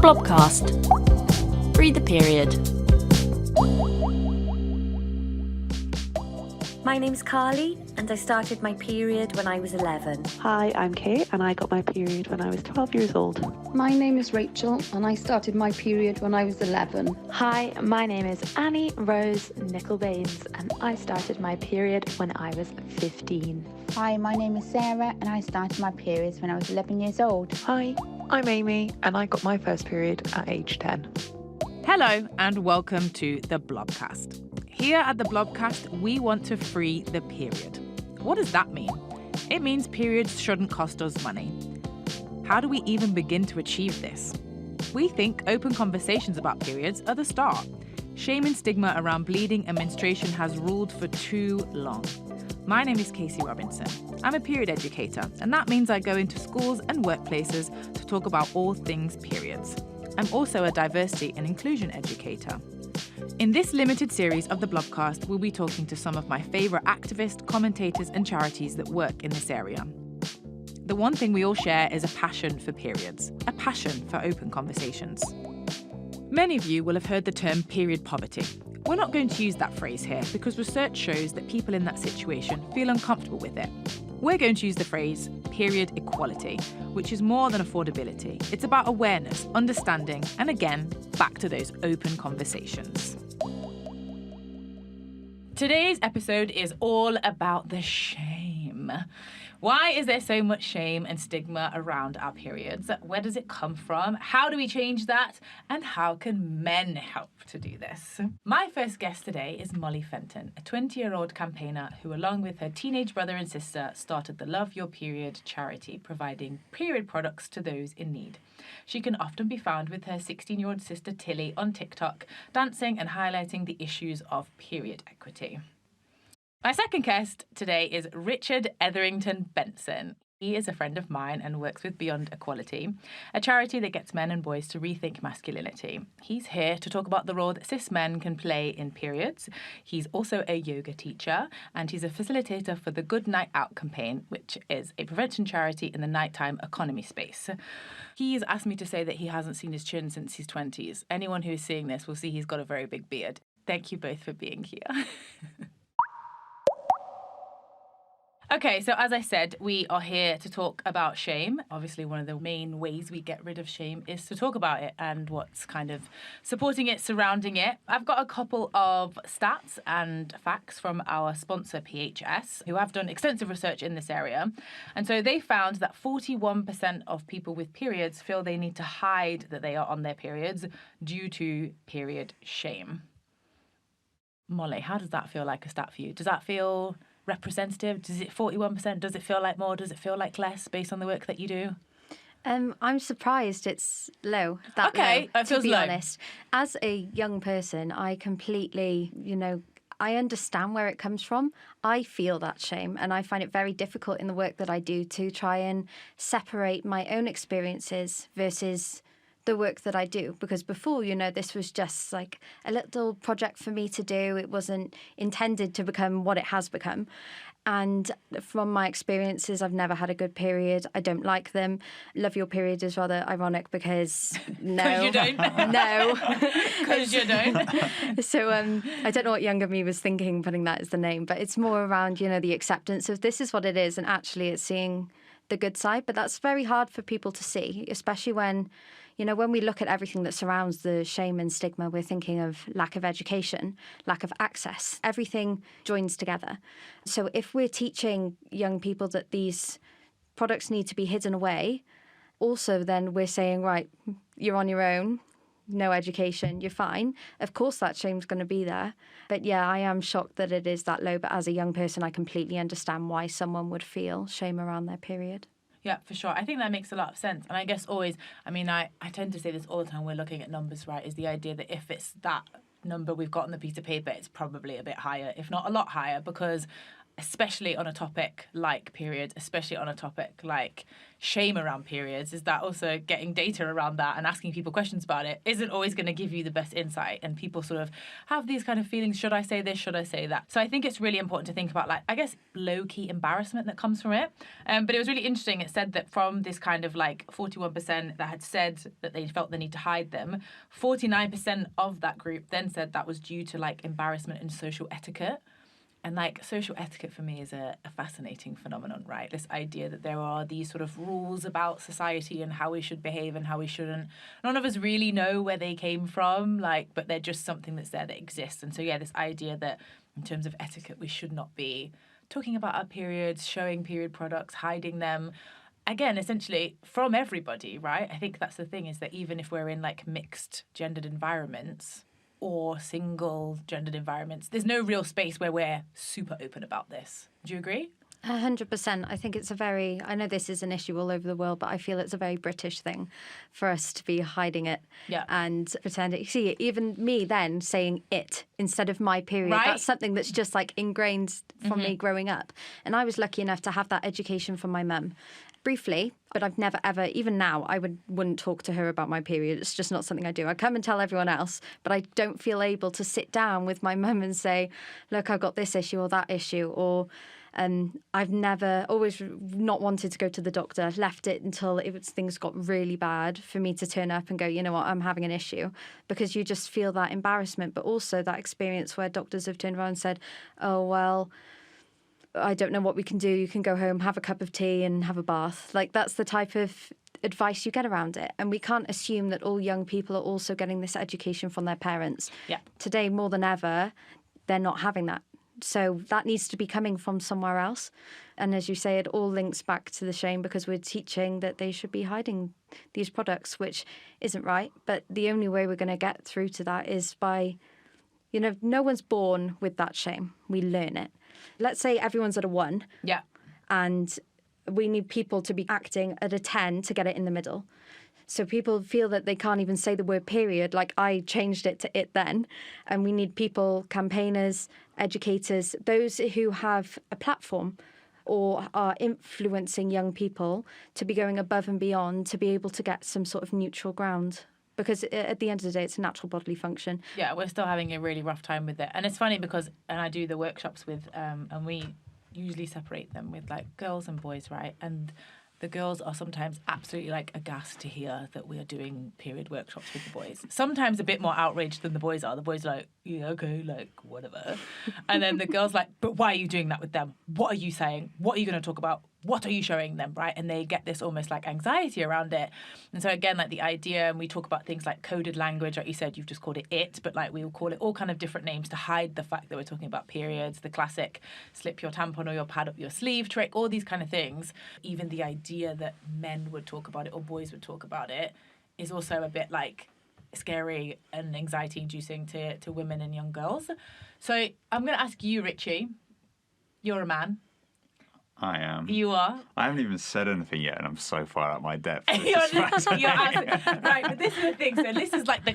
Blobcast. Free the period. My name's Carly, and I started my period when I was 11. Hi, I'm Kate, and I got my period when I was 12 years old. My name is Rachel, and I started my period when I was 11. Hi, my name is Annie Rose Nicholbaines, and I started my period when I was 15. Hi, my name is Sarah, and I started my periods when I was 11 years old. Hi, I'm Amy, and I got my first period at age 10. Hello, and welcome to the Blobcast. Here at the Blobcast, we want to free the period. What does that mean? It means periods shouldn't cost us money. How do we even begin to achieve this? We think open conversations about periods are the start. Shame and stigma around bleeding and menstruation has ruled for too long. My name is Casey Robinson. I'm a period educator, and that means I go into schools and workplaces to talk about all things periods. I'm also a diversity and inclusion educator. In this limited series of the Blobcast, we'll be talking to some of my favourite activists, commentators and charities that work in this area. The one thing we all share is a passion for periods, a passion for open conversations. Many of you will have heard the term period poverty. We're not going to use that phrase here because research shows that people in that situation feel uncomfortable with it. We're going to use the phrase period equality, which is more than affordability. It's about awareness, understanding, and again, back to those open conversations. Today's episode is all about the shame. Why is there so much shame and stigma around our periods? Where does it come from? How do we change that? And how can men help to do this? My first guest today is Molly Fenton, a 20-year-old campaigner who, along with her teenage brother and sister, started the Love Your Period charity, providing period products to those in need. She can often be found with her 16-year-old sister Tilly on TikTok, dancing and highlighting the issues of period equity. My second guest today is Richard Etherington Benson. He is a friend of mine and works with Beyond Equality, a charity that gets men and boys to rethink masculinity. He's here to talk about the role that cis men can play in periods. He's also a yoga teacher, and he's a facilitator for the Good Night Out campaign, which is a prevention charity in the nighttime economy space. He's asked me to say that he hasn't seen his chin since his 20s. Anyone who's seeing this will see he's got a very big beard. Thank you both for being here. Okay, so as I said, we are here to talk about shame. Obviously, one of the main ways we get rid of shame is to talk about it and what's kind of supporting it, surrounding it. I've got a couple of stats and facts from our sponsor, PHS, who have done extensive research in this area. And so they found that 41% of people with periods feel they need to hide that they are on their periods due to period shame. Molly, how does that feel like a stat for you? Does that feel representative? Does it 41%? Does it feel like more? Does it feel like less based on the work that you do? I'm surprised it's low. That okay, low, it feels to be low. honest. As a young person, I completely, I understand where it comes from. I feel that shame, and I find it very difficult in the work that I do to try and separate my own experiences versus the work that I do, because before, this was just like a little project for me to do. It wasn't intended to become what it has become. And from my experiences, I've never had a good period. I don't like them. Love Your Period is rather ironic because no. Because you don't? No. Because you don't? So I don't know what younger me was thinking putting that as the name, but it's more around, the acceptance of this is what it is, and actually it's seeing the good side. But that's very hard for people to see, especially when we look at everything that surrounds the shame and stigma, we're thinking of lack of education, lack of access. Everything joins together. So if we're teaching young people that these products need to be hidden away, also then we're saying, right, you're on your own, no education, you're fine. Of course that shame's going to be there. But yeah, I am shocked that it is that low. But as a young person, I completely understand why someone would feel shame around their period. Yeah, for sure. I think that makes a lot of sense. And I guess always, I tend to say this all the time, we're looking at numbers, right, is the idea that if it's that number we've got on the piece of paper, it's probably a bit higher, if not a lot higher, because especially on a topic like periods, especially on a topic like shame around periods, is that also getting data around that and asking people questions about it isn't always going to give you the best insight. And people sort of have these kind of feelings, should I say this, should I say that? So I think it's really important to think about, like, I guess, low-key embarrassment that comes from it. But it was really interesting. It said that from this kind of like 41% that had said that they felt the need to hide them, 49% of that group then said that was due to like embarrassment and social etiquette. And like social etiquette for me is a fascinating phenomenon, right? This idea that there are these sort of rules about society and how we should behave and how we shouldn't. None of us really know where they came from, like, but they're just something that's there that exists. And so, yeah, this idea that in terms of etiquette, we should not be talking about our periods, showing period products, hiding them. Again, essentially from everybody, right? I think that's the thing, is that even if we're in like mixed gendered environments or single gendered environments, there's no real space where we're super open about this. Do you agree? 100%. I think it's I know this is an issue all over the world, but I feel it's a very British thing for us to be hiding it and pretending. See, even me then saying it instead of my period, that's something that's just like ingrained from me growing up. And I was lucky enough to have that education from my mum. Briefly, but I've never ever, even now, I wouldn't talk to her about my period. It's just not something I do. I come and tell everyone else, but I don't feel able to sit down with my mum and say, look, I've got this issue or that issue, or I've never, always not wanted to go to the doctor. I've left it until things got really bad for me to turn up and go, you know what, I'm having an issue, because you just feel that embarrassment, but also that experience where doctors have turned around and said, oh, well, I don't know what we can do. You can go home, have a cup of tea and have a bath. Like, that's the type of advice you get around it. And we can't assume that all young people are also getting this education from their parents. Yeah. Today, more than ever, they're not having that. So that needs to be coming from somewhere else. And as you say, it all links back to the shame, because we're teaching that they should be hiding these products, which isn't right. But the only way we're going to get through to that is by, no one's born with that shame. We learn it. Let's say everyone's at a 1. Yeah. And we need people to be acting at a 10 to get it in the middle. So people feel that they can't even say the word period, like I changed it to it then. And we need people, campaigners, educators, those who have a platform or are influencing young people to be going above and beyond to be able to get some sort of neutral ground. Because at the end of the day, it's a natural bodily function. Yeah, we're still having a really rough time with it. And it's funny because, and I do the workshops with, and we usually separate them with like girls and boys, right? And the girls are sometimes absolutely like aghast to hear that we are doing period workshops with the boys. Sometimes a bit more outraged than the boys are. The boys are like, yeah, okay, like whatever. And then the girls like, but why are you doing that with them? What are you saying? What are you going to talk about? What are you showing them, right? And they get this almost like anxiety around it. And so again, like the idea, and we talk about things like coded language, like you said, you've just called it, but like we will call it all kind of different names to hide the fact that we're talking about periods, the classic slip your tampon or your pad up your sleeve trick, all these kind of things. Even the idea that men would talk about it or boys would talk about it is also a bit like scary and anxiety inducing to women and young girls. So I'm going to ask you, Richie, you're a man. I am. You are? I haven't even said anything yet, and I'm so far out my depth. Right, but this is the thing. So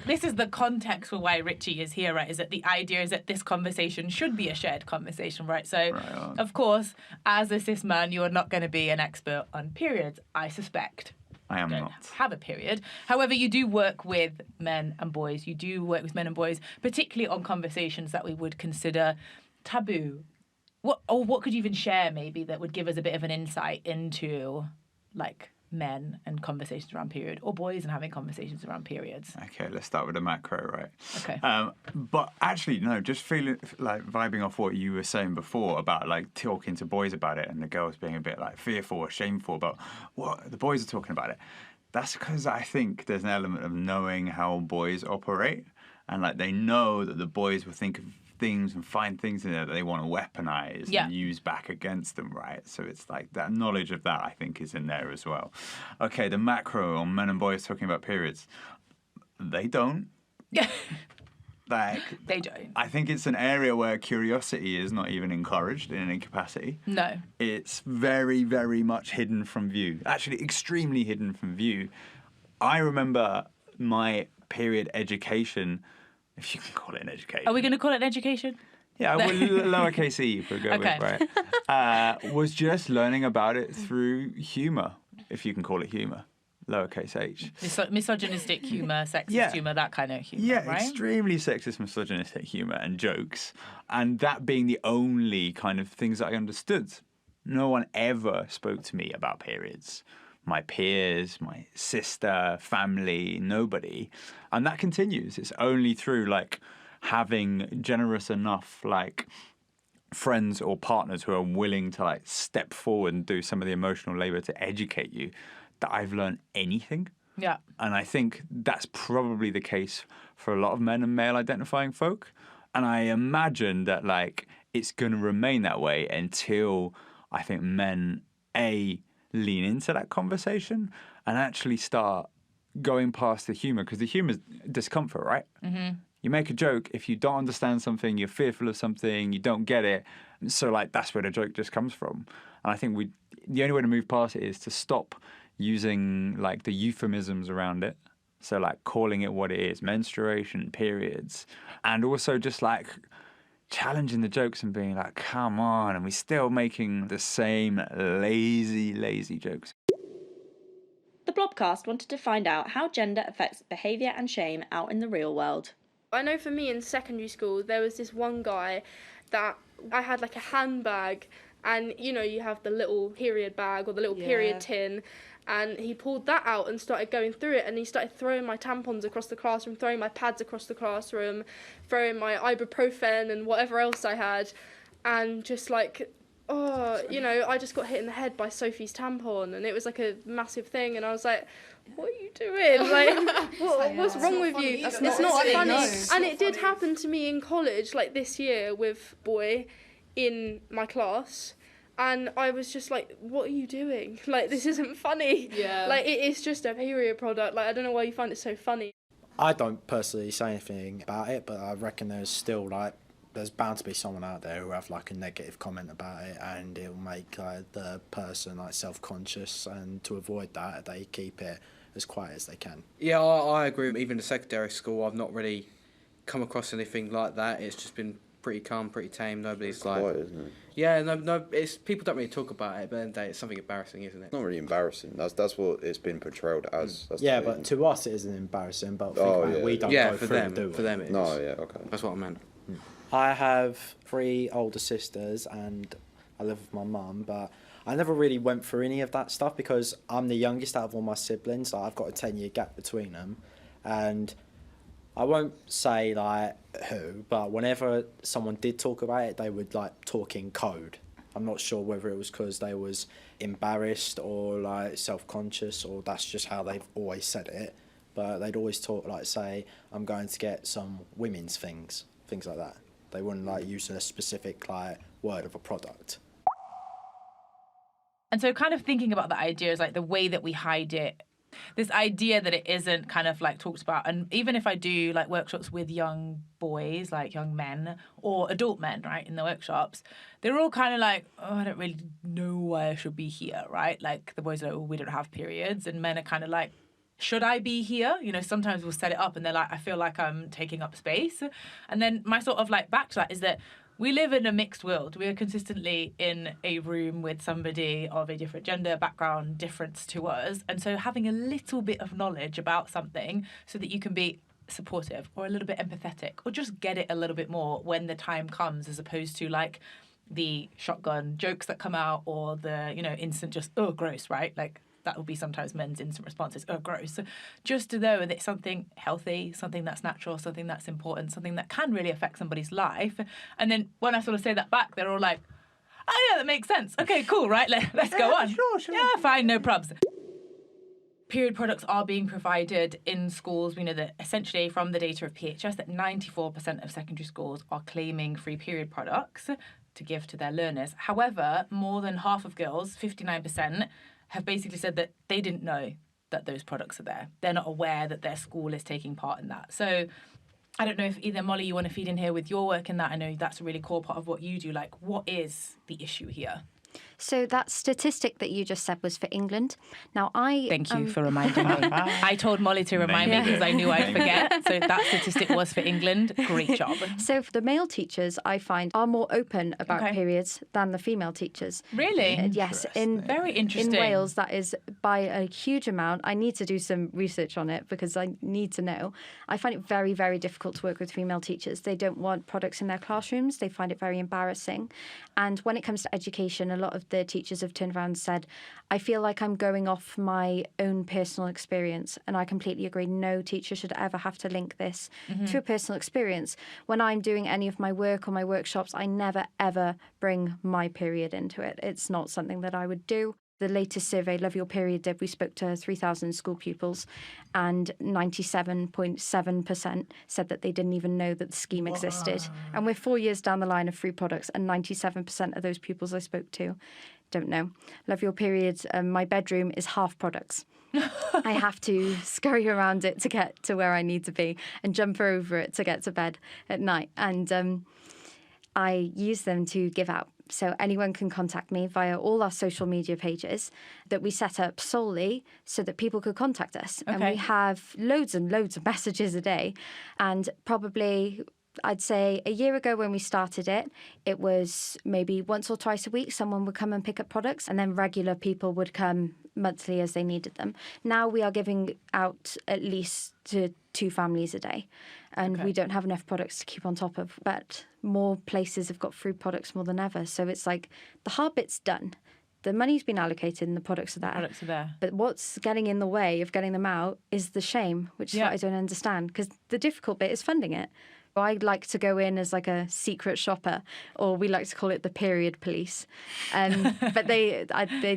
this is the context for why Richie is here, right? Is that the idea is that this conversation should be a shared conversation, right? So, of course, as a cis man, you are not going to be an expert on periods, I suspect. I am not. Have a period. However, you do work with men and boys. You do work with men and boys, particularly on conversations that we would consider taboo. What could you even share maybe that would give us a bit of an insight into like men and conversations around period, or boys and having conversations around periods? Okay, let's start with the macro, right? Okay. But actually, no, just feeling like vibing off what you were saying before about like talking to boys about it and the girls being a bit like fearful or shameful about what the boys are talking about it. That's because I think there's an element of knowing how boys operate, and like they know that the boys will think of things and find things in there that they want to weaponize and use back against them, right? So it's like that knowledge of that, I think, is in there as well. Okay, the macro on men and boys talking about periods, they don't. Like, they don't. I think it's an area where curiosity is not even encouraged in any capacity. No. It's very, very much hidden from view. Actually, extremely hidden from view. I remember my period education, if you can call it an education. Are we going to call it an education? Yeah, well, lowercase e for go Okay. with, right? Was just learning about it through humour, if you can call it humour, lowercase h. Misogynistic humour, sexist Yeah. humour, that kind of humour, Yeah, right? extremely sexist, misogynistic humour and jokes. And that being the only kind of things that I understood. No one ever spoke to me about periods. My peers, my sister, family, nobody. And that continues. It's only through like having generous enough like friends or partners who are willing to like step forward and do some of the emotional labor to educate you that I've learned anything. Yeah. And I think that's probably the case for a lot of men and male identifying folk. And I imagine that like it's going to remain that way until I think men lean into that conversation and actually start going past the humor, because the humor is discomfort, right? Mm-hmm. You make a joke if you don't understand something, you're fearful of something, you don't get it. So like that's where the joke just comes from. And I think the only way to move past it is to stop using like the euphemisms around it. So like calling it what it is, menstruation, periods, and also just like challenging the jokes and being like, come on, and we're still making the same lazy jokes. The Blobcast wanted to find out how gender affects behaviour and shame out in the real world. I know for me in secondary school, there was this one guy that I had like a handbag, and you know, you have the little period bag or the little period tin, and he pulled that out and started going through it, and he started throwing my tampons across the classroom, throwing my pads across the classroom, throwing my ibuprofen and whatever else I had, and just like, oh, you know, I just got hit in the head by Sophie's tampon, and it was like a massive thing, and I was like, what are you doing? Like, what's wrong with you? It's not funny. And it did happen to me in college, like this year, with a boy in my class. And I was just like, what are you doing? Like, this isn't funny. Yeah. Like, it is just a period product. Like, I don't know why you find it so funny. I don't personally say anything about it, but I reckon there's bound to be someone out there who have like a negative comment about it, and it'll make the person like self-conscious, and to avoid that, they keep it as quiet as they can. Yeah, I agree. Even in secondary school, I've not really come across anything like that. It's just been pretty calm, pretty tame. Nobody's like, quiet, isn't it? Yeah, no. It's people don't really talk about it, but at the end of the day, it's something embarrassing, isn't it? It's not really embarrassing. That's what it's been portrayed as. That's yeah, but to us it isn't embarrassing. But we don't yeah, go for through them, and do it. for them it is. No, yeah, okay. That's what I meant. I have 3 older sisters and I live with my mum, but I never really went through any of that stuff because I'm the youngest out of all my siblings. Like, I've got a 10-year gap between them, and I won't say like who, but whenever someone did talk about it, they would like talk in code. I'm not sure whether it was because they was embarrassed or like self-conscious, or that's just how they've always said it. But they'd always talk like, say, I'm going to get some women's things like that. They wouldn't like use a specific like word of a product. And so kind of thinking about the idea is like the way that we hide it, this idea that it isn't kind of like talked about. And even if I do like workshops with young boys, like young men or adult men, right, in the workshops, they're all kind of like, oh, I don't really know why I should be here, right? Like the boys are like, oh, we don't have periods. And men are kind of like, should I be here? You know, sometimes we'll set it up and they're like, I feel like I'm taking up space. And then my sort of like back to that is that we live in a mixed world. We are consistently in a room with somebody of a different gender, background, difference to us. And so having a little bit of knowledge about something so that you can be supportive or a little bit empathetic or just get it a little bit more when the time comes, as opposed to like the shotgun jokes that come out or the, you know, instant just, oh, gross, right? Like, that will be sometimes men's instant responses, oh, gross. So just to know that it's something healthy, something that's natural, something that's important, something that can really affect somebody's life. And then when I sort of say that back, they're all like, oh, yeah, that makes sense. Okay, cool, right? Let's go on. Sure. Yeah, fine, no probs. Period products are being provided in schools. We know that essentially from the data of PHS that 94% of secondary schools are claiming free period products to give to their learners. However, more than half of girls, 59%, have basically said that they didn't know that those products are there. They're not aware that their school is taking part in that. So I don't know if either Molly, you want to feed in here with your work in that. I know that's a really core part of what you do. Like, what is the issue here? So that statistic that you just said was for England. Now, Thank you for reminding me. I told Molly to remind me because I knew I'd forget. So that statistic was for England. Great job. So for the male teachers, I find, are more open about periods than the female teachers. Really? Yes. Very interesting. In Wales, that is by a huge amount. I need to do some research on it because I need to know. I find it very, very difficult to work with female teachers. They don't want products in their classrooms. They find it very embarrassing. And when it comes to education, a lot of the teachers have turned around and said, I feel like I'm going off my own personal experience. And I completely agree. No teacher should ever have to link this to a personal experience. When I'm doing any of my work or my workshops, I never, ever bring my period into it. It's not something that I would do. The latest survey, Love Your Period, did, we spoke to 3,000 school pupils, and 97.7% said that they didn't even know that the scheme existed. And we're 4 years down the line of free products, and 97% of those pupils I spoke to don't know. Love Your Period, my bedroom is half products. I have to scurry around it to get to where I need to be and jump over it to get to bed at night. And I use them to give out. So anyone can contact me via all our social media pages that we set up solely so that people could contact us. Okay. And we have loads and loads of messages a day. And probably, I'd say a year ago when we started it, it was maybe once or twice a week someone would come and pick up products, and then regular people would come monthly as they needed them. Now we are giving out at least to 2 families a day, and we don't have enough products to keep on top of, but more places have got free products more than ever. So it's like the hard bit's done. The money's been allocated and the products are there. But what's getting in the way of getting them out is the shame, which is what I don't understand, because the difficult bit is funding it. I like to go in as like a secret shopper, or we like to call it the period police. But they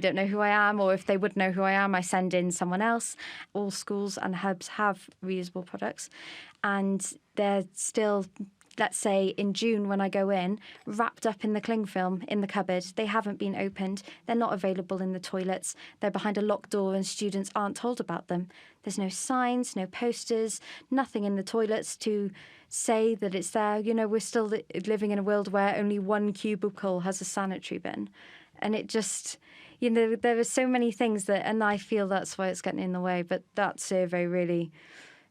don't know who I am, or if they would know who I am, I send in someone else. All schools and hubs have reusable products, and they're still, let's say in June when I go in, wrapped up in the cling film in the cupboard. They haven't been opened. They're not available in the toilets. They're behind a locked door and students aren't told about them. There's no signs, no posters, nothing in the toilets to say that it's there. You know, we're still living in a world where only one cubicle has a sanitary bin. And it just, you know, there are so many things that, and I feel that's why it's getting in the way. But that survey really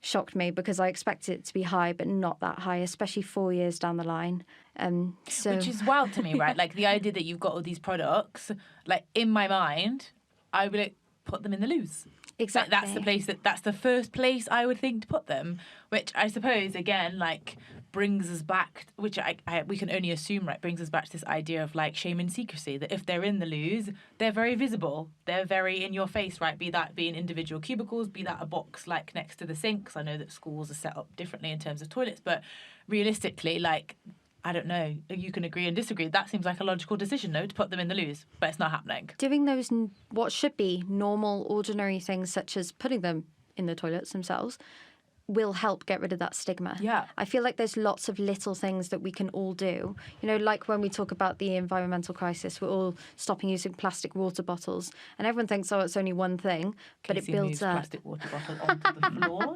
shocked me because I expected it to be high, but not that high, especially 4 years down the line. Which is wild to me, right? Like the idea that you've got all these products, like in my mind, I would like, put them in the loos. Exactly. Like, that's the first place I would think to put them, which I suppose, again, like brings us back, which we can only assume, right, brings us back to this idea of like shame and secrecy, that if they're in the loos, they're very visible, they're very in your face, right, be that being individual cubicles, be that a box like next to the sinks. I know that schools are set up differently in terms of toilets, but realistically, like, I don't know, you can agree and disagree. That seems like a logical decision, no, to put them in the loos, but it's not happening. Doing those, what should be normal, ordinary things, such as putting them in the toilets themselves, will help get rid of that stigma. Yeah. I feel like there's lots of little things that we can all do. You know, like when we talk about the environmental crisis, we're all stopping using plastic water bottles, and everyone thinks, oh, it's only one thing, but it builds up. Plastic water bottle onto the floor.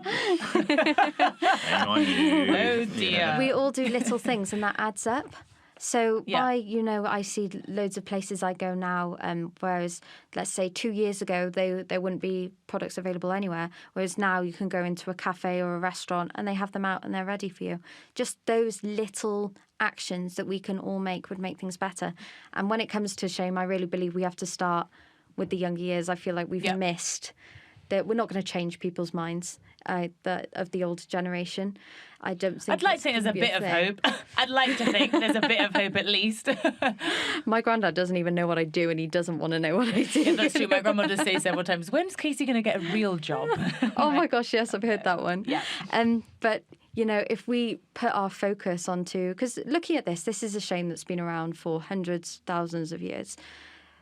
Oh dear. We all do little things, and that adds up. So I see loads of places I go now, whereas, let's say 2 years ago, there wouldn't be products available anywhere, whereas now you can go into a cafe or a restaurant and they have them out and they're ready for you. Just those little actions that we can all make would make things better. And when it comes to shame, I really believe we have to start with the younger years. I feel like we've missed that. We're not going to change people's minds of the older generation. I don't think. I'd like to think there's a bit of hope. I'd like to think there's a bit of hope at least. My granddad doesn't even know what I do, and he doesn't want to know what I do. Yeah, that's true. My grandma does say several times, "When's Casey going to get a real job?" Oh my gosh, yes, I've heard that one. Yeah. But you know, if we put our focus onto, because looking at this is a shame that's been around for hundreds, thousands of years.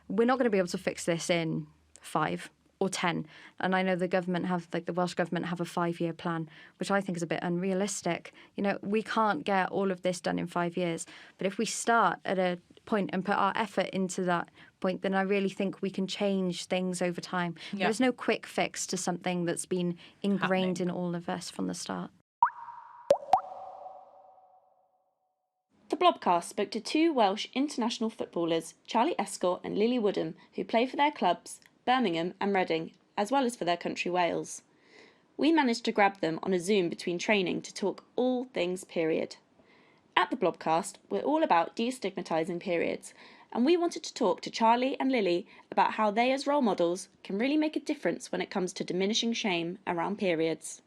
We're not going to be able to fix this in 5 or 10. And I know the government the Welsh government have a 5-year plan, which I think is a bit unrealistic. You know, we can't get all of this done in 5 years. But if we start at a point and put our effort into that point, then I really think we can change things over time. Yeah. There's no quick fix to something that's been ingrained in all of us from the start. The Blobcast spoke to 2 Welsh international footballers, Charlie Escott and Lily Woodham, who play for their clubs, Birmingham and Reading, as well as for their country Wales. We managed to grab them on a Zoom between training to talk all things period. At the Blobcast, we're all about destigmatising periods, and we wanted to talk to Charlie and Lily about how they as role models can really make a difference when it comes to diminishing shame around periods.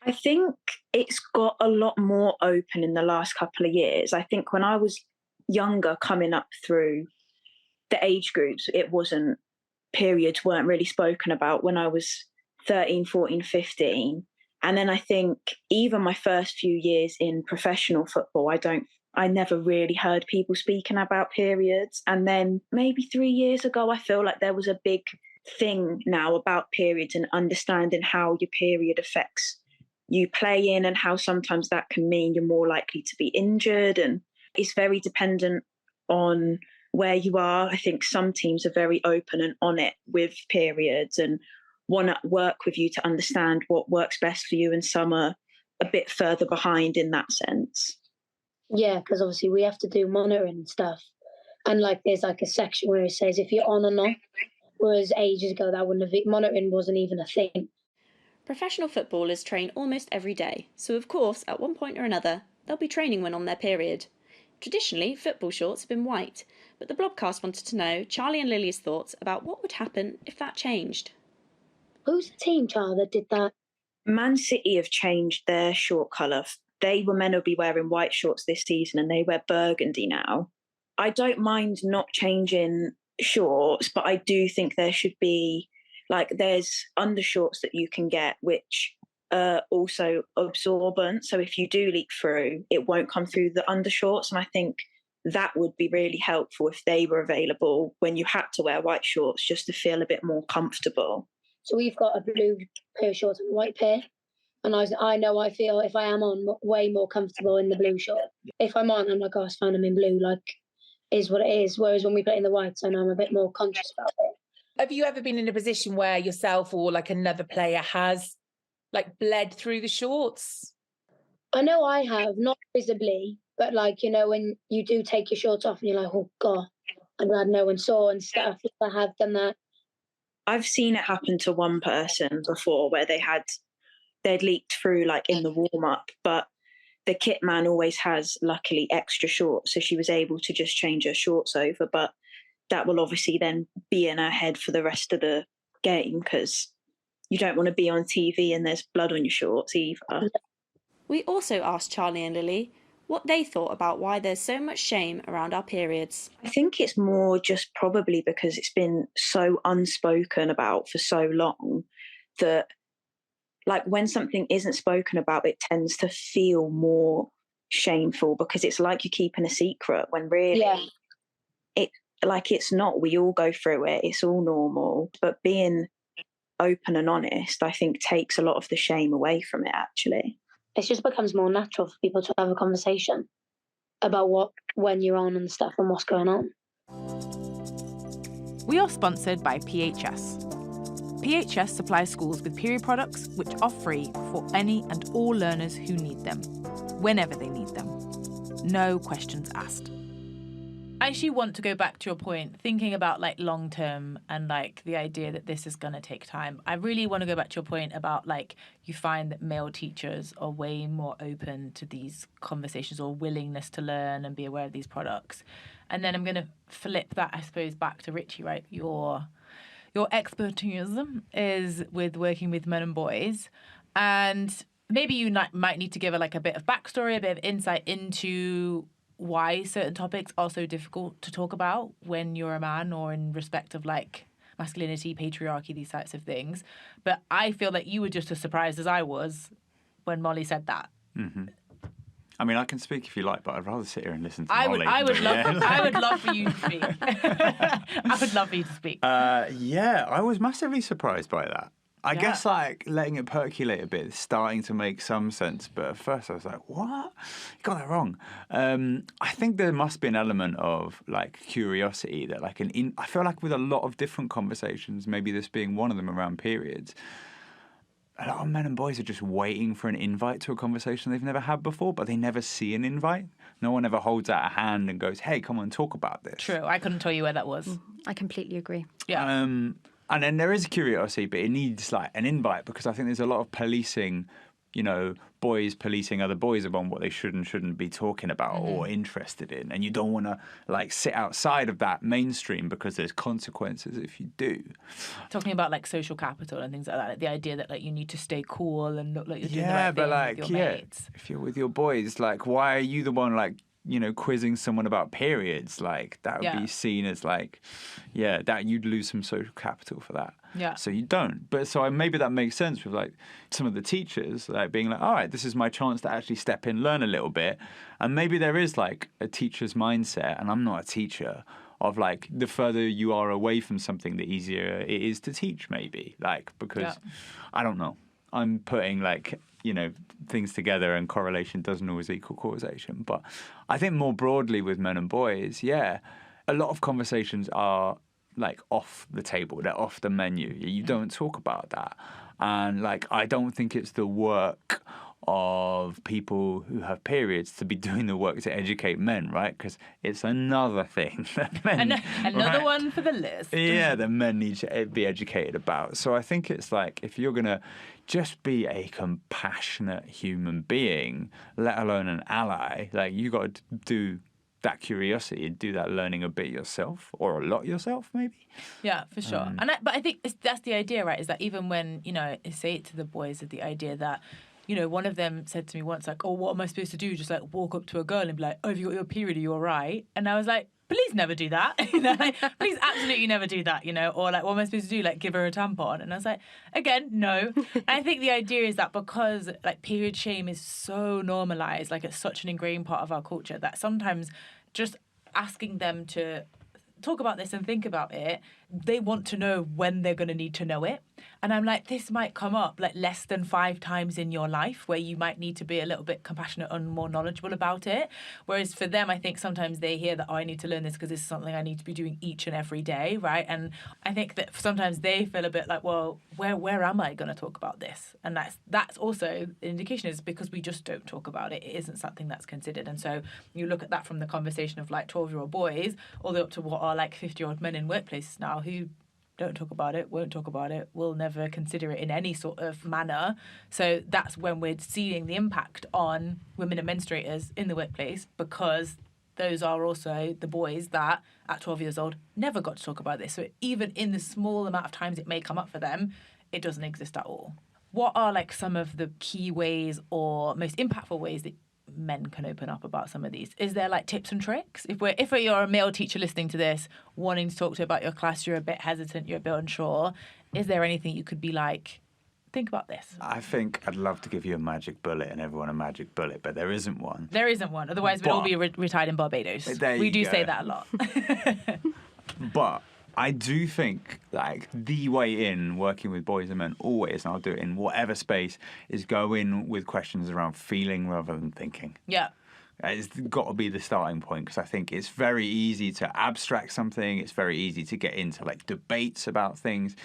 I think it's got a lot more open in the last couple of years. I think when I was younger, coming up through the age groups, periods weren't really spoken about when I was 13, 14, 15. And then I think even my first few years in professional football, I never really heard people speaking about periods. And then maybe 3 years ago, I feel like there was a big thing now about periods and understanding how your period affects you playing and how sometimes that can mean you're more likely to be injured. And it's very dependent on where you are. I think some teams are very open and on it with periods and want to work with you to understand what works best for you, and some are a bit further behind in that sense. Yeah, because obviously we have to do monitoring and stuff. And there's a section where it says if you're on or not, whereas ages ago monitoring wasn't even a thing. Professional footballers train almost every day, so of course, at one point or another, they'll be training when on their period. Traditionally, football shorts have been white, but the Blobcast wanted to know Charlie and Lily's thoughts about what would happen if that changed. Who's the team, Charlie, that did that? Man City have changed their short colour. They were meant to be wearing white shorts this season and they wear burgundy now. I don't mind not changing shorts, but I do think there should be, there's undershorts that you can get which are also absorbent. So if you do leak through, it won't come through the undershorts. And I think that would be really helpful if they were available when you had to wear white shorts, just to feel a bit more comfortable. So we've got a blue pair of shorts and a white pair. And I know I feel if I am on, way more comfortable in the blue short. If I'm on, I'm like, I found them in blue, is what it is. Whereas when we put in the whites, I know I'm a bit more conscious about it. Have you ever been in a position where yourself or another player has bled through the shorts? I know I have, not visibly, but when you do take your shorts off and you're like, oh God, I'm glad no one saw and stuff. I have done that. I've seen it happen to one person before where they'd leaked through in the warm-up, but the kit man always has luckily extra shorts, so she was able to just change her shorts over, but that will obviously then be in her head for the rest of the game because you don't want to be on TV and there's blood on your shorts either. We also asked Charlie and Lily what they thought about why there's so much shame around our periods. I think it's more just probably because it's been so unspoken about for so long that when something isn't spoken about, it tends to feel more shameful because it's like you're keeping a secret when really it's not. We all go through it. It's all normal. But being open and honest, I think, takes a lot of the shame away from it, actually. It just becomes more natural for people to have a conversation about when you're on and stuff and what's going on. We are sponsored by PHS. PHS supplies schools with period products which are free for any and all learners who need them, whenever they need them. No questions asked. I actually want to go back to your point, thinking about long term and the idea that this is going to take time. I really want to go back to your point about you find that male teachers are way more open to these conversations or willingness to learn and be aware of these products. And then I'm going to flip that, I suppose, back to Richie, right? Your expertise is with working with men and boys, and maybe you might need to give a bit of backstory, a bit of insight into why certain topics are so difficult to talk about when you're a man or in respect of masculinity, patriarchy, these types of things. But I feel like you were just as surprised as I was when Molly said that. Mm-hmm. I mean, I can speak if you like, but I'd rather sit here and listen to Molly. I would love for you to speak. I would love for you to speak. Yeah, I was massively surprised by that. I guess letting it percolate a bit is starting to make some sense, but at first I was like, what? You got that wrong. I think there must be an element of curiosity that I feel like with a lot of different conversations, maybe this being one of them around periods, a lot of men and boys are just waiting for an invite to a conversation they've never had before, but they never see an invite. No one ever holds out a hand and goes, hey, come on, talk about this. True. I couldn't tell you where that was. I completely agree. Yeah. And then there is curiosity, but it needs like an invite, because I think there's a lot of policing, you know, boys policing other boys upon what they should and shouldn't be talking about or interested in. And you don't want to like sit outside of that mainstream because there's consequences if you do. Talking about like social capital and things like that, like the idea that like you need to stay cool and look like you're doing the right thing with your mates. If you're with your boys, like, why are you the one like, you know, quizzing someone about periods? Like that would be seen as like, that you'd lose some social capital for that. Yeah. So you don't. But so maybe that makes sense with like some of the teachers like being like, all right, this is my chance to actually step in, learn a little bit. And maybe there is like a teacher's mindset, and I'm not a teacher, of like the further you are away from something, the easier it is to teach, maybe. Like, because I don't know. I'm putting like, you know, things together, and correlation doesn't always equal causation. But I think more broadly with men and boys, a lot of conversations are like off the table. They're off the menu. You don't talk about that. And like, I don't think it's the work of people who have periods to be doing the work to educate men, right? Because it's another thing that men... Another one for the list. That men need to be educated about. So I think it's like, if you're going to just be a compassionate human being, let alone an ally, like you got to do that curiosity and do that learning a bit yourself, or a lot yourself, maybe. Yeah, for sure. But I think that's the idea, right? Is that even when, you know, I say it to the boys, of the idea that, you know, one of them said to me once, like, oh, what am I supposed to do? Just like walk up to a girl and be like, oh, have you got your period? Are you all right? And I was like, please never do that. You know, like, please absolutely never do that, you know, or like, what am I supposed to do? Like, give her a tampon. And I was like, again, no. And I think the idea is that because like period shame is so normalized, like it's such an ingrained part of our culture, that sometimes just asking them to talk about this and think about it, they want to know when they're going to need to know it. And I'm like, this might come up like less than 5 times in your life where you might need to be a little bit compassionate and more knowledgeable about it. Whereas for them, I think sometimes they hear that, oh, I need to learn this because this is something I need to be doing each and every day, right? And I think that sometimes they feel a bit like, well, where am I going to talk about this? And that's also an indication, is because we just don't talk about it. It isn't something that's considered. And so you look at that from the conversation of like 12-year-old boys all the way up to what are like 50-year-old men in workplaces now who don't talk about it, won't talk about it, will never consider it in any sort of manner. So that's when we're seeing the impact on women and menstruators in the workplace, because those are also the boys that at 12 years old never got to talk about this. So even in the small amount of times it may come up for them, it doesn't exist at all. What are like some of the key ways or most impactful ways that men can open up about some of these? Is there like tips and tricks? If you're a male teacher listening to this, wanting to talk to about your class, you're a bit hesitant, you're a bit unsure, is there anything you could be like, think about this? I think I'd love to give you a magic bullet and everyone a magic bullet, but there isn't one. There isn't one. Otherwise, we'd all be retired in Barbados. We do say that a lot. But I do think like the way in working with boys and men always, and I'll do it in whatever space, is go in with questions around feeling rather than thinking. Yeah. It's got to be the starting point, because I think it's very easy to abstract something. It's very easy to get into like debates about things,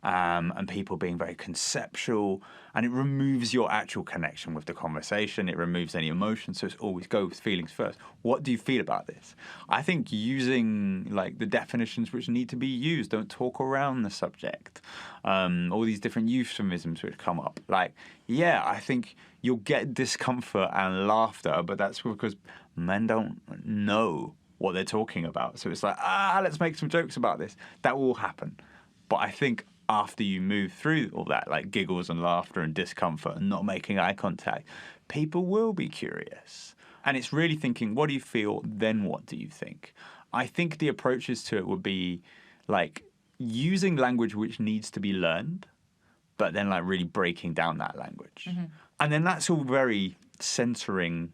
and people being very conceptual, and it removes your actual connection with the conversation. It removes any emotion, so it's always go with feelings first. What do you feel about this? I think using like the definitions which need to be used, don't talk around the subject. All these different euphemisms which come up. Like, I think you'll get discomfort and laughter, but that's because men don't know what they're talking about. So it's like, let's make some jokes about this. That will happen. But I think after you move through all that, like giggles and laughter and discomfort and not making eye contact, people will be curious. And it's really thinking, what do you feel, then what do you think? I think the approaches to it would be like using language which needs to be learned, but then like really breaking down that language. Mm-hmm. And then that's all very centering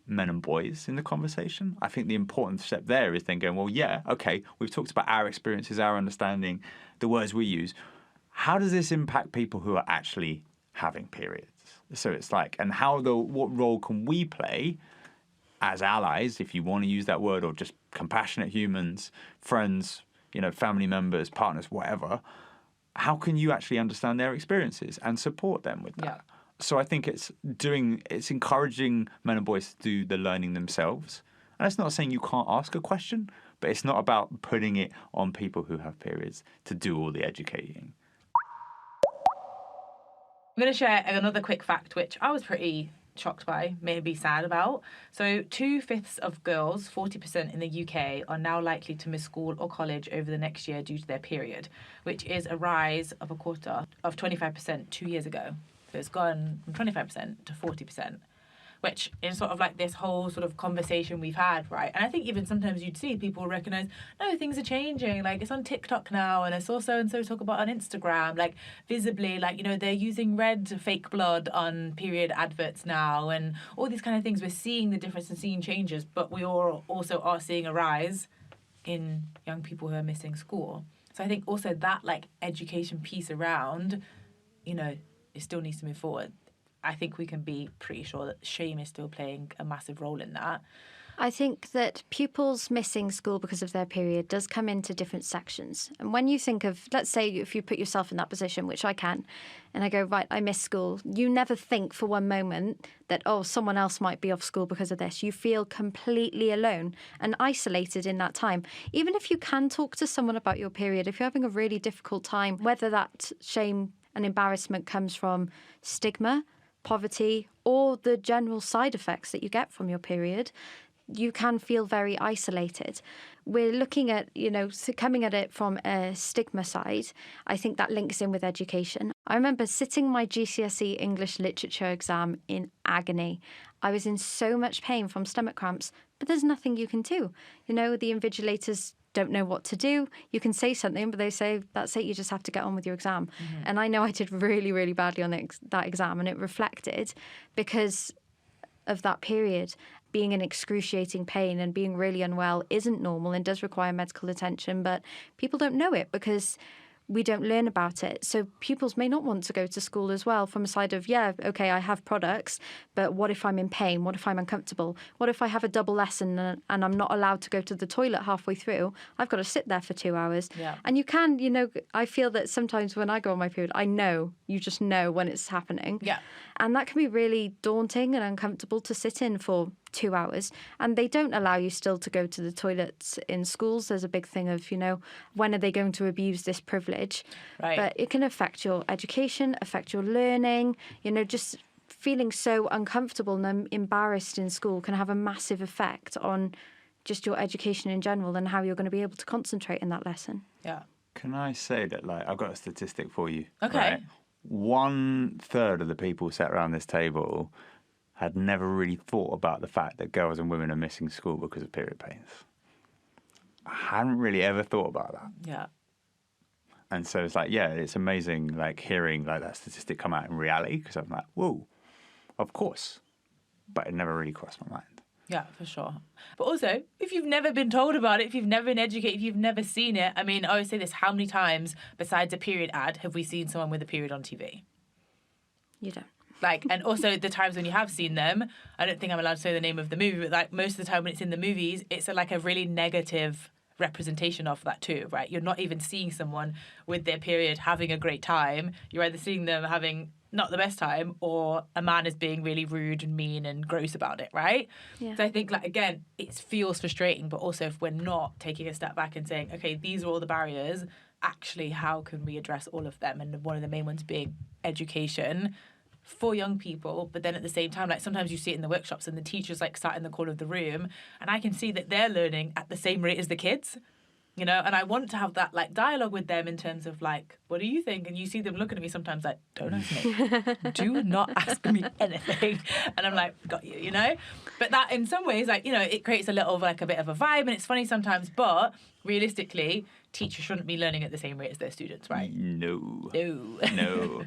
men and boys in the conversation. I think the important step there is then going, well, okay, we've talked about our experiences, our understanding, the words we use. How does this impact people who are actually having periods? So it's like, and what role can we play as allies, if you want to use that word, or just compassionate humans, friends, family members, partners, whatever? how can you actually understand their experiences and support them with that? Yeah. So I think it's encouraging men and boys to do the learning themselves. And it's not saying you can't ask a question, but it's not about putting it on people who have periods to do all the educating. I'm going to share another quick fact, which I was pretty shocked by, maybe sad about. So 2/5 of girls, 40% in the UK, are now likely to miss school or college over the next year due to their period, which is a rise of a quarter of 25% 2 years ago. So it's gone from 25% to 40%, which is sort of like this whole sort of conversation we've had, right? And I think even sometimes you'd see people recognise, no, things are changing. Like, it's on TikTok now, and I saw so-and-so talk about on Instagram, like, visibly, like, you know, they're using red fake blood on period adverts now, and all these kind of things. We're seeing the difference and seeing changes, but we all also are seeing a rise in young people who are missing school. So I think also that, like, education piece around, you know, it still needs to move forward. I think we can be pretty sure that shame is still playing a massive role in that. I think that pupils missing school because of their period does come into different sections. And when you think of, let's say if you put yourself in that position, which I can, and I go, right, I miss school, you never think for one moment that, oh, someone else might be off school because of this. You feel completely alone and isolated in that time. Even if you can talk to someone about your period, if you're having a really difficult time, whether that shame and embarrassment comes from stigma, poverty, or the general side effects that you get from your period, you can feel very isolated. We're looking at, you know, coming at it from a stigma side. I think that links in with education. I remember sitting my GCSE English literature exam in agony. I was in so much pain from stomach cramps, but there's nothing you can do. You know, the invigilators don't know what to do. You can say something, but they say, that's it, you just have to get on with your exam. Mm-hmm. And I know I did really, really badly on that exam, and it reflected because of that period. Being in excruciating pain and being really unwell isn't normal and does require medical attention, but people don't know it because we don't learn about it. So pupils may not want to go to school as well from a side of, yeah, okay, I have products, but what if I'm in pain? What if I'm uncomfortable? What if I have a double lesson and I'm not allowed to go to the toilet halfway through? I've got to sit there for 2 hours. Yeah. And you can, you know, I feel that sometimes when I go on my period, I know, you just know when it's happening. Yeah. And that can be really daunting and uncomfortable to sit in for 2 hours. And they don't allow you still to go to the toilets in schools. There's a big thing of, you know, when are they going to abuse this privilege? Right. But it can affect your education, affect your learning, you know, just feeling so uncomfortable and embarrassed in school can have a massive effect on just your education in general and how you're going to be able to concentrate in that lesson. Yeah. Can I say that, like, I've got a statistic for you. Okay. Right? 1/3 of the people sat around this table had never really thought about the fact that girls and women are missing school because of period pains. I hadn't really ever thought about that. Yeah. And so it's like, yeah, it's amazing, like, hearing like that statistic come out in reality, because I'm like, whoa, of course. But it never really crossed my mind. Yeah, for sure. But also, if you've never been told about it, if you've never been educated, if you've never seen it, I mean, I always say this, how many times besides a period ad have we seen someone with a period on TV? You don't. Like, and also the times when you have seen them, I don't think I'm allowed to say the name of the movie, but like most of the time when it's in the movies, it's like a really negative representation of that too, right? You're not even seeing someone with their period having a great time. You're either seeing them having not the best time, or a man is being really rude and mean and gross about it, right? Yeah. So I think, like, again, it feels frustrating, but also if we're not taking a step back and saying, okay, these are all the barriers, actually, how can we address all of them? And one of the main ones being education for young people, but then at the same time, like, sometimes you see it in the workshops and the teachers, like, sat in the corner of the room, and I can see that they're learning at the same rate as the kids. You know, and I want to have that, like, dialogue with them in terms of, like, what do you think? And you see them looking at me sometimes like, don't ask me. Do not ask me anything. And I'm like, got you, you know? But that, in some ways, like, you know, it creates a little, like, a bit of a vibe, and it's funny sometimes, but realistically, teachers shouldn't be learning at the same rate as their students, right? No. No.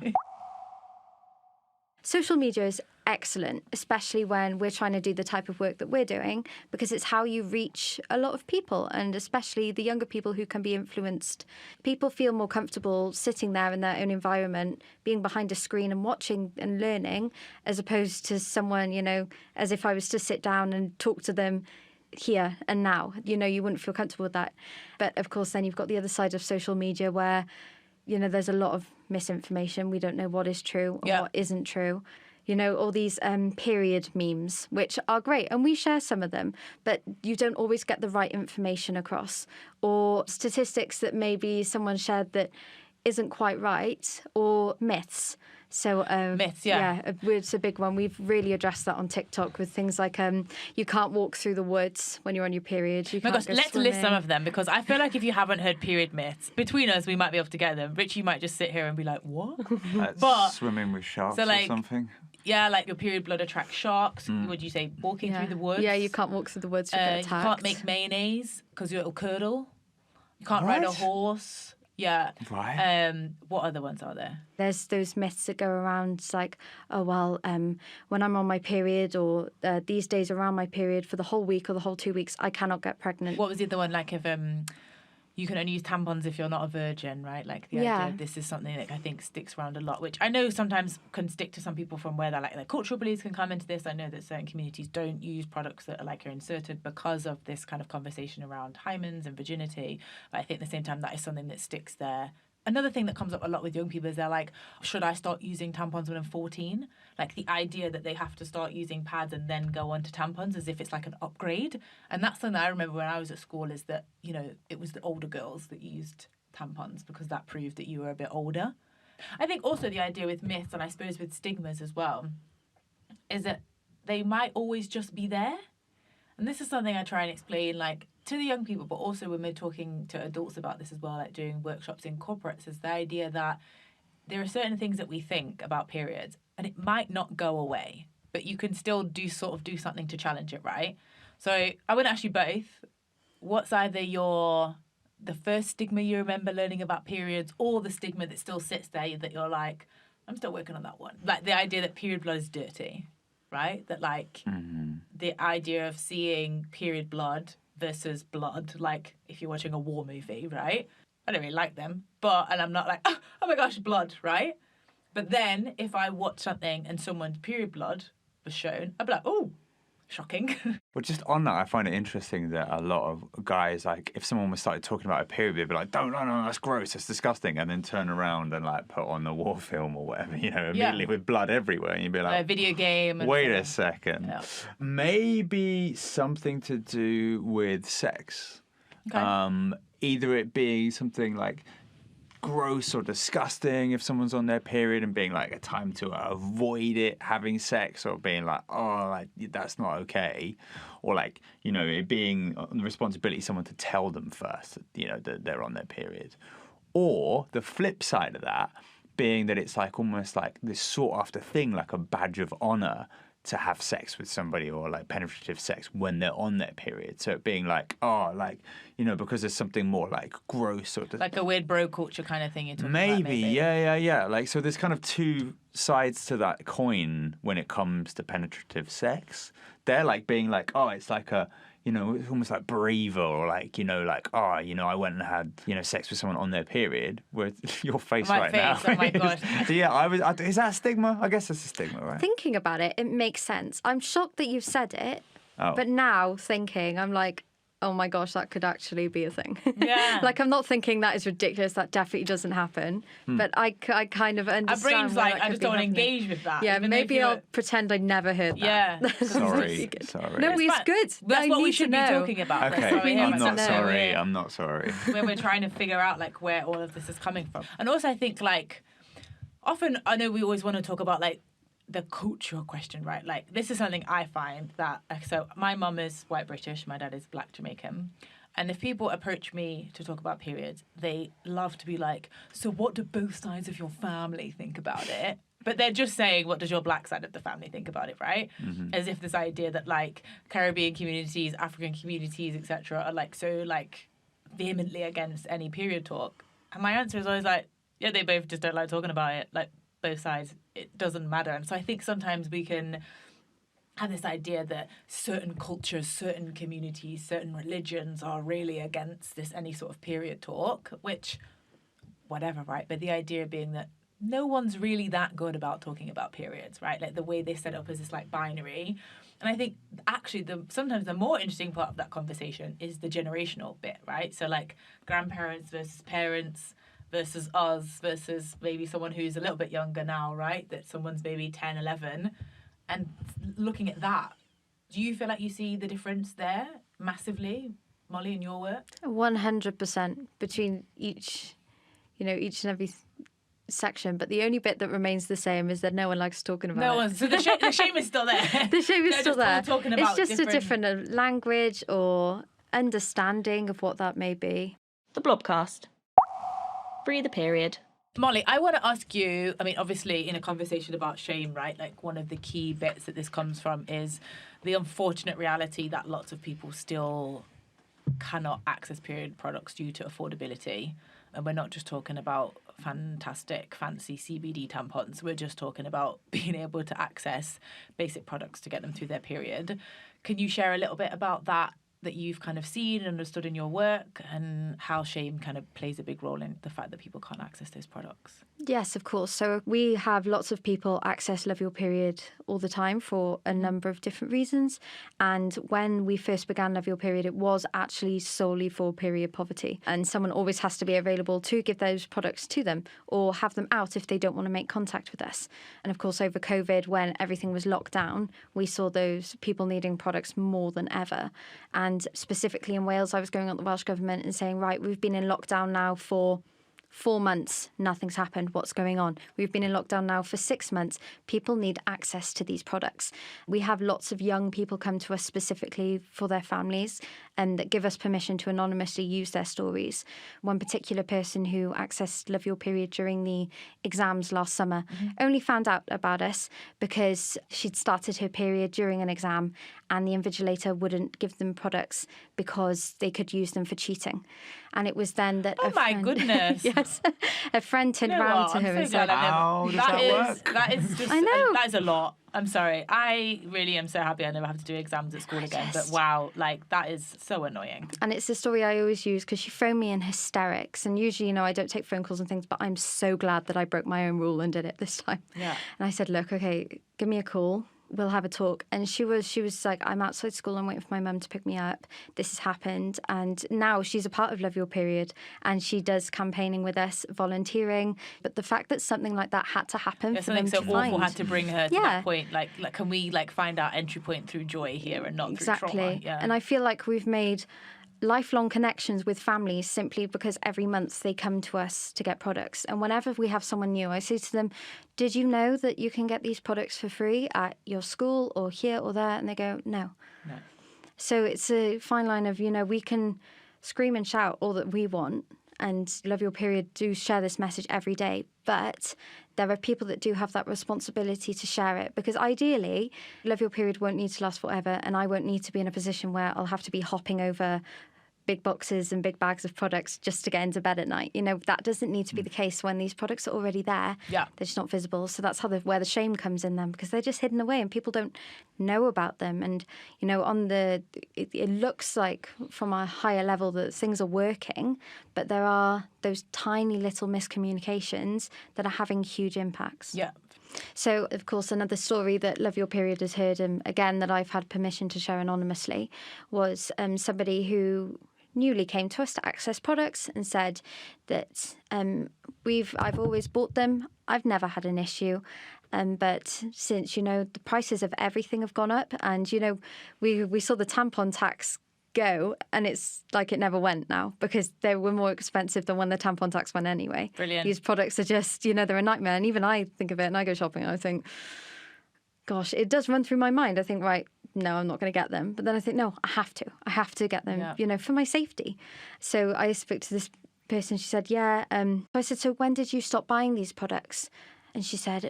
Social media is excellent, especially when we're trying to do the type of work that we're doing, because it's how you reach a lot of people, and especially the younger people who can be influenced. People feel more comfortable sitting there in their own environment, being behind a screen and watching and learning, as opposed to someone, you know, as if I was to sit down and talk to them here and now. You know, you wouldn't feel comfortable with that. But of course, then you've got the other side of social media where there's a lot of misinformation. We don't know what is true and what isn't true. All these period memes, which are great, and we share some of them, but you don't always get the right information across, or statistics that maybe someone shared that isn't quite right, or myths. So myths, it's a big one. We've really addressed that on TikTok with things like you can't walk through the woods when you're on your period. You can't go let's swimming. list some of them, because I feel like if you haven't heard period myths, between us we might be able to get them. Richie might just sit here and be like, what? But swimming with sharks or something. Yeah, like your period blood attracts sharks. Would you say walking through the woods? Yeah, you can't walk through the woods. You get attacked. You can't make mayonnaise because it'll curdle. You can't ride a horse. Yeah. Right. What other ones are there? There's those myths that go around. It's like, oh, well, when I'm on my period, or these days around my period for the whole week or the whole 2 weeks, I cannot get pregnant. What was the other one? Like, if you can only use tampons if you're not a virgin, right? Like, the idea of this is something that I think sticks around a lot, which I know sometimes can stick to some people from where they're like, cultural beliefs can come into this. I know that certain communities don't use products that are inserted because of this kind of conversation around hymens and virginity. But I think at the same time, that is something that sticks there. Another thing that comes up a lot with young people is they're like, should I start using tampons when I'm 14? Like, the idea that they have to start using pads and then go on to tampons as if it's like an upgrade. And that's something that I remember when I was at school, is that, it was the older girls that used tampons because that proved that you were a bit older. I think also the idea with myths, and I suppose with stigmas as well, is that they might always just be there. And this is something I try and explain, to the young people, but also when we're talking to adults about this as well, like doing workshops in corporates, is the idea that there are certain things that we think about periods and it might not go away, but you can still do something to challenge it, right? So I would ask you both, what's either the first stigma you remember learning about periods, or the stigma that still sits there that you're like, I'm still working on that one. Like the idea that period blood is dirty, right? That the idea of seeing period blood versus blood, like if you're watching a war movie, right? I don't really like them, and I'm not like, oh my gosh, blood, right? But then if I watch something and someone's period blood was shown, I'd be like, oh, shocking. Well, just on that, I find it interesting that a lot of guys, if someone was started talking about a period, they'd be like, no, that's gross, that's disgusting, and then turn around and put on the war film or whatever, immediately with blood everywhere, and you'd be like, a video game. Wait a second. Yeah. Maybe something to do with sex. Okay. Either it being something like gross or disgusting if someone's on their period, and being like a time to avoid it, having sex, or being like, that's not okay, or it being the responsibility of someone to tell them first that they're on their period. Or the flip side of that being that it's almost like this sought after thing, like a badge of honor to have sex with somebody, or penetrative sex when they're on their period. So it being because there's something more gross, or like a weird bro culture kind of thing you're talking maybe, about. Maybe, yeah. So there's kind of two sides to that coin when it comes to penetrative sex. They're being it's like a, it's almost like braver, or I went and had, sex with someone on their period. With your face my right face, now. Oh my god. Is that a stigma? I guess it's a stigma, right? Thinking about it, it makes sense. I'm shocked that you've said it, but now thinking, I'm like, oh my gosh, that could actually be a thing. Yeah. I'm not thinking that is ridiculous. That definitely doesn't happen. But I kind of understand. Our brain's I just don't want to engage with that. Yeah, maybe I'll pretend I never heard that. Yeah. Sorry. No, it's good. That's what we should be talking about. Okay, I'm not sorry. When we're trying to figure out where all of this is coming from. And also I think often, I know we always want to talk about the cultural question, right? This is something I find that, so my mum is white British, my dad is black Jamaican. And if people approach me to talk about periods, they love to be like, so what do both sides of your family think about it? But they're just saying, what does your black side of the family think about it, right? Mm-hmm. As if this idea that Caribbean communities, African communities, etc., are so vehemently against any period talk. And my answer is always yeah, they both just don't like talking about it. Both sides, it doesn't matter. And so I think sometimes we can have this idea that certain cultures, certain communities, certain religions are really against any sort of period talk, which, whatever, right? But the idea being that no one's really that good about talking about periods, right? The way they set up as this binary. And I think actually sometimes the more interesting part of that conversation is the generational bit, right? So grandparents versus parents versus us versus maybe someone who's a little bit younger now, right? That someone's maybe 10, 11. And looking at that, do you feel like you see the difference there massively, Molly, in your work? 100% between each and every section, but the only bit that remains the same is that no one likes talking about it. So the shame is still there. The shame is still there. Talking about it's just a different language or understanding of what that may be. The Blobcast. Free the period. Molly, I want to ask you, I mean, obviously in a conversation about shame, right, like one of the key bits that this comes from is the unfortunate reality that lots of people still cannot access period products due to affordability. And we're not just talking about fantastic, fancy CBD tampons. We're just talking about being able to access basic products to get them through their period. Can you share a little bit about that you've kind of seen and understood in your work, and how shame kind of plays a big role in the fact that people can't access those products? Yes, of course. So we have lots of people access Love Your Period all the time for a number of different reasons. And when we first began Love Your Period, it was actually solely for period poverty. And someone always has to be available to give those products to them or have them out if they don't want to make contact with us. And of course, over COVID, when everything was locked down, we saw those people needing products more than ever. And specifically in Wales, I was going on the Welsh Government and saying, right, we've been in lockdown now for 4 months, nothing's happened. What's going on? We've been in lockdown now for 6 months. People need access to these products. We have lots of young people come to us specifically for their families and that give us permission to anonymously use their stories. One particular person who accessed Love Your Period during the exams last summer only found out about us because she'd started her period during an exam and the invigilator wouldn't give them products because they could use them for cheating. And it was then that goodness. Yes. A friend turned around to her and said, how does that work? That is just, I know. That is a lot. I'm sorry. I really am so happy I never have to do exams at school again. But wow, like that is so annoying. And it's the story I always use because she phoned me in hysterics. And usually, I don't take phone calls and things, but I'm so glad that I broke my own rule and did it this time. Yeah. And I said, look, okay, give me a call. We'll have a talk. And she was like, I'm outside school. I'm waiting for my mum to pick me up. This has happened. And now she's a part of Love Your Period. And she does campaigning with us, volunteering. But the fact that something like that had to happen for them something to so awful find. had to bring her to that point. Like, can we find our entry point through joy here and not through trauma? Exactly. Yeah. And I feel like we've made lifelong connections with families simply because every month they come to us to get products. And whenever we have someone new, I say to them, did you know that you can get these products for free at your school or here or there? And they go, no. So it's a fine line of, we can scream and shout all that we want, and Love Your Period do share this message every day, but there are people that do have that responsibility to share it, because ideally Love Your Period won't need to last forever, and I won't need to be in a position where I'll have to be hopping over big boxes and big bags of products just to get into bed at night. That doesn't need to be the case when these products are already there. Yeah. They're just not visible. So that's where the shame comes in them, because they're just hidden away and people don't know about them. And, it looks like from a higher level that things are working, but there are those tiny little miscommunications that are having huge impacts. Yeah. So, of course, another story that Love Your Period has heard, again, that I've had permission to share anonymously, was somebody who newly came to us to access products and said that I've always bought them. I've never had an issue. But since, the prices of everything have gone up and, we saw the tampon tax go, and it's like it never went now because they were more expensive than when the tampon tax went anyway. Brilliant. These products are just, they're a nightmare. And even I think of it and I go shopping and I think, gosh, it does run through my mind. I think, right, no, I'm not going to get them. But then I think, no, I have to get them, for my safety. So I spoke to this person. She said, yeah. I said, so when did you stop buying these products? And she said,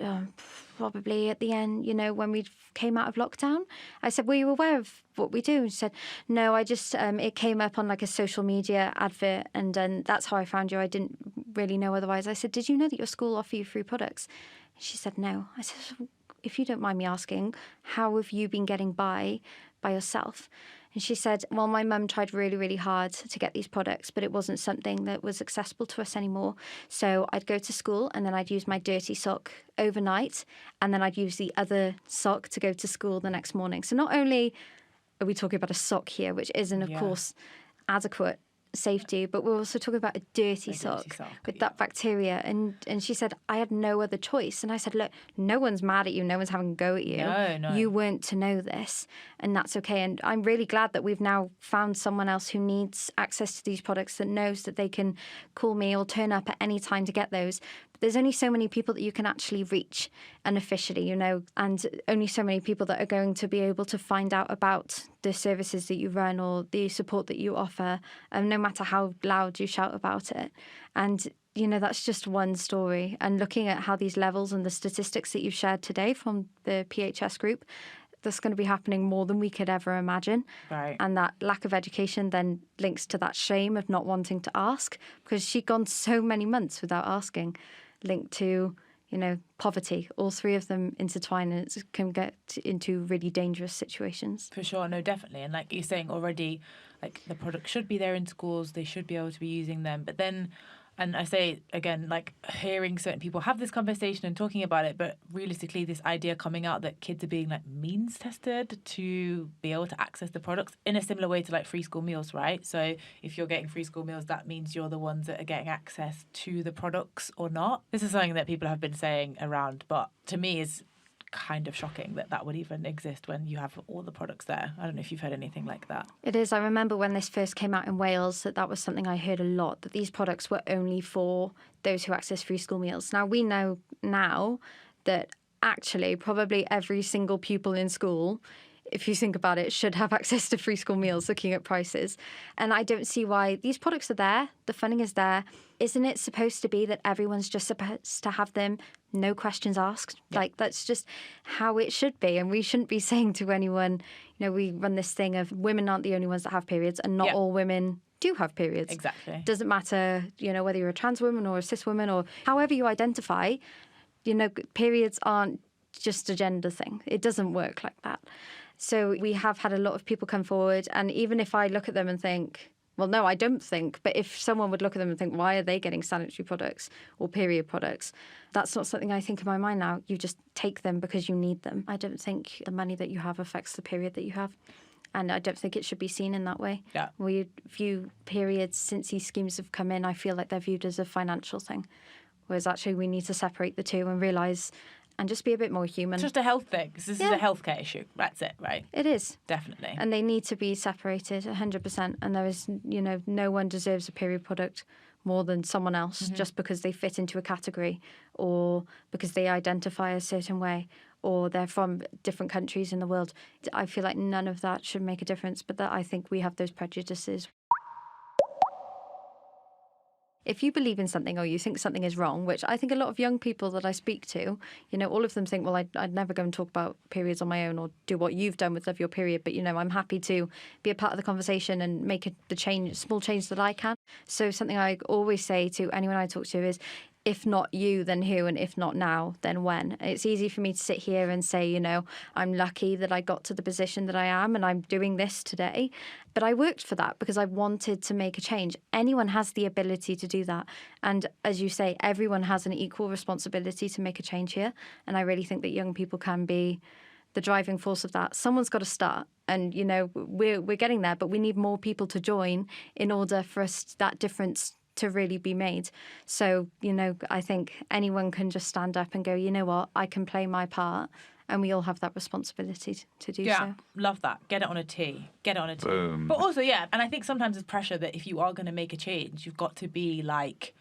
probably at the end, when we came out of lockdown. I said, were you aware of what we do? And she said, no, I just, it came up on like a social media advert and that's how I found you. I didn't really know otherwise. I said, did you know that your school offer you free products? And she said, no. I said, if you don't mind me asking, how have you been getting by yourself? And she said, well, my mum tried really, really hard to get these products, but it wasn't something that was accessible to us anymore. So I'd go to school and then I'd use my dirty sock overnight and then I'd use the other sock to go to school the next morning. So not only are we talking about a sock here, which isn't, of course, adequate safety, but we're also talking about a dirty sock with that bacteria. And she said, I had no other choice. And I said, look, no one's mad at you. No one's having a go at you. No. You weren't to know this, and that's okay. And I'm really glad that we've now found someone else who needs access to these products, that knows that they can call me or turn up at any time to get those. But there's only so many people that you can actually reach unofficially, you know, and only so many people that are going to be able to find out about the services that you run or the support that you offer, no matter how loud you shout about it. And you know, that's just one story. And looking at how these levels and the statistics that you've shared today from the PHS group, that's going to be happening more than we could ever imagine. Right. And that lack of education then links to that shame of not wanting to ask, because she'd gone so many months without asking, linked to, you know, poverty. All three of them intertwine, and it can get into really dangerous situations. For sure, no, definitely. And like you're saying already, like the product should be there in schools, they should be able to be using them. But then, and I say again, like hearing certain people have this conversation and talking about it, but realistically this idea coming out that kids are being like means tested to be able to access the products in a similar way to like free school meals, right? So if you're getting free school meals, that means you're the ones that are getting access to the products or not. This is something that people have been saying around, but to me is kind of shocking that that would even exist when you have all the products there. I don't know if you've heard anything like that. It is. I remember when this first came out in Wales that was something I heard a lot, that these products were only for those who access free school meals. Now, we know now that actually probably every single pupil in school, if you think about it, should have access to free school meals, looking at prices. And I don't see why these products are there. The funding is there. Isn't it supposed to be that everyone's just supposed to have them, no questions asked? Yeah. Like, that's just how it should be. And we shouldn't be saying to anyone, you know, we run this thing of women aren't the only ones that have periods, and not all women do have periods. Exactly. Doesn't matter, you know, whether you're a trans woman or a cis woman or however you identify, you know, periods aren't just a gender thing. It doesn't work like that. So we have had a lot of people come forward, and even if I look at them and think, well, no, I don't think, but if someone would look at them and think, why are they getting sanitary products or period products? That's not something I think in my mind now. You just take them because you need them. I don't think the money that you have affects the period that you have. And I don't think it should be seen in that way. Yeah. We view periods, since these schemes have come in, I feel like they're viewed as a financial thing. Whereas actually we need to separate the two and realise and just be a bit more human. It's just a health thing. This is a healthcare issue. That's it, right? It is. Definitely. And they need to be separated 100%. And there is, you know, no one deserves a period product more than someone else just because they fit into a category or because they identify a certain way or they're from different countries in the world. I feel like none of that should make a difference, but that I think we have those prejudices. If you believe in something or you think something is wrong, which I think a lot of young people that I speak to, you know, all of them think, well, I'd never go and talk about periods on my own or do what you've done with Love Your Period. But, you know, I'm happy to be a part of the conversation and make the small change that I can. So something I always say to anyone I talk to is, if not you, then who? And if not now, then when? It's easy for me to sit here and say, you know, I'm lucky that I got to the position that I am and I'm doing this today. But I worked for that because I wanted to make a change. Anyone has the ability to do that. And as you say, everyone has an equal responsibility to make a change here. And I really think that young people can be the driving force of that. Someone's got to start. And, you know, we're getting there, but we need more people to join in order for us that difference to really be made. So, you know, I think anyone can just stand up and go, you know what, I can play my part, and we all have that responsibility to do so. Yeah, love that. Get it on a tee. Get it on a tee. Boom. But also, yeah, and I think sometimes there's pressure that if you are going to make a change, you've got to be like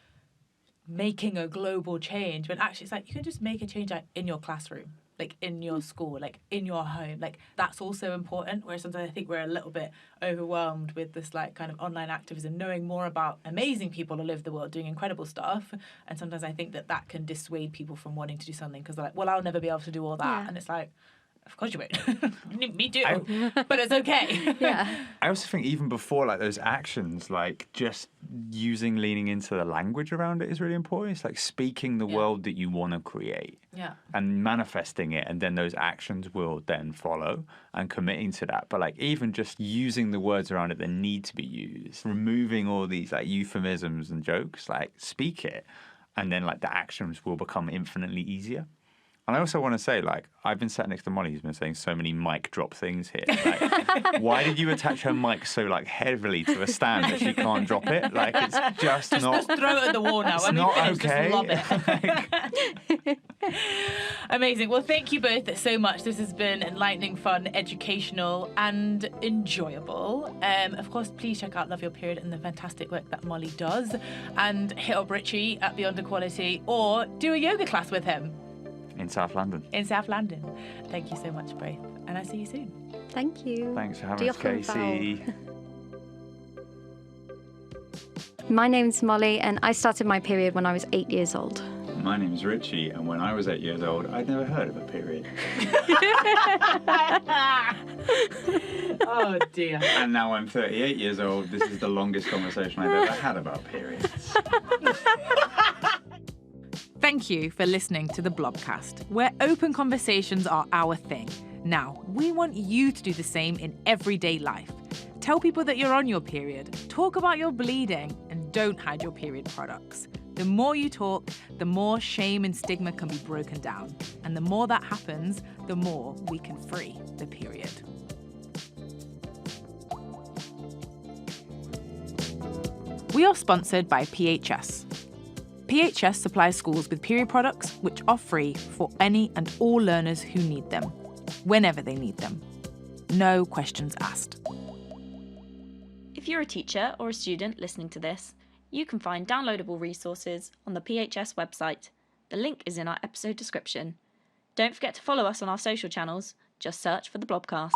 making a global change, when actually it's like you can just make a change like in your classroom, like in your school, like in your home. Like that's also important, whereas sometimes I think we're a little bit overwhelmed with this like kind of online activism, knowing more about amazing people all over the world doing incredible stuff, and sometimes I think that that can dissuade people from wanting to do something because they're like, well, I'll never be able to do all that. And it's like, of course you won't. Me too. But it's okay. I also think even before like those actions, like just leaning into the language around it is really important. It's like speaking the world that you want to create and manifesting it, and then those actions will then follow and committing to that. But like even just using the words around it that need to be used, removing all these like euphemisms and jokes, like speak it, and then like the actions will become infinitely easier. And I also want to say, like, I've been sat next to Molly, who's been saying so many mic drop things here. Like, why did you attach her mic so, like, heavily to a stand that she can't drop it? Like, it's just not... Just throw it at the wall now. It's not okay. Just love it. Amazing. Well, thank you both so much. This has been enlightening, fun, educational, and enjoyable. Of course, please check out Love Your Period and the fantastic work that Molly does. And hit up Richie at Beyond Equality or do a yoga class with him. In South London. In South London. Thank you so much, both. And I'll see you soon. Thank you. Thanks for having us, Casey. My name's Molly, and I started my period when I was 8 years old. My name's Richie, and when I was 8 years old, I'd never heard of a period. Oh, dear. And now I'm 38 years old. This is the longest conversation I've ever had about periods. Thank you for listening to the Blobcast, where open conversations are our thing. Now, we want you to do the same in everyday life. Tell people that you're on your period, talk about your bleeding, and don't hide your period products. The more you talk, the more shame and stigma can be broken down. And the more that happens, the more we can free the period. We are sponsored by PHS. PHS supplies schools with period products which are free for any and all learners who need them, whenever they need them. No questions asked. If you're a teacher or a student listening to this, you can find downloadable resources on the PHS website. The link is in our episode description. Don't forget to follow us on our social channels. Just search for the Blobcast.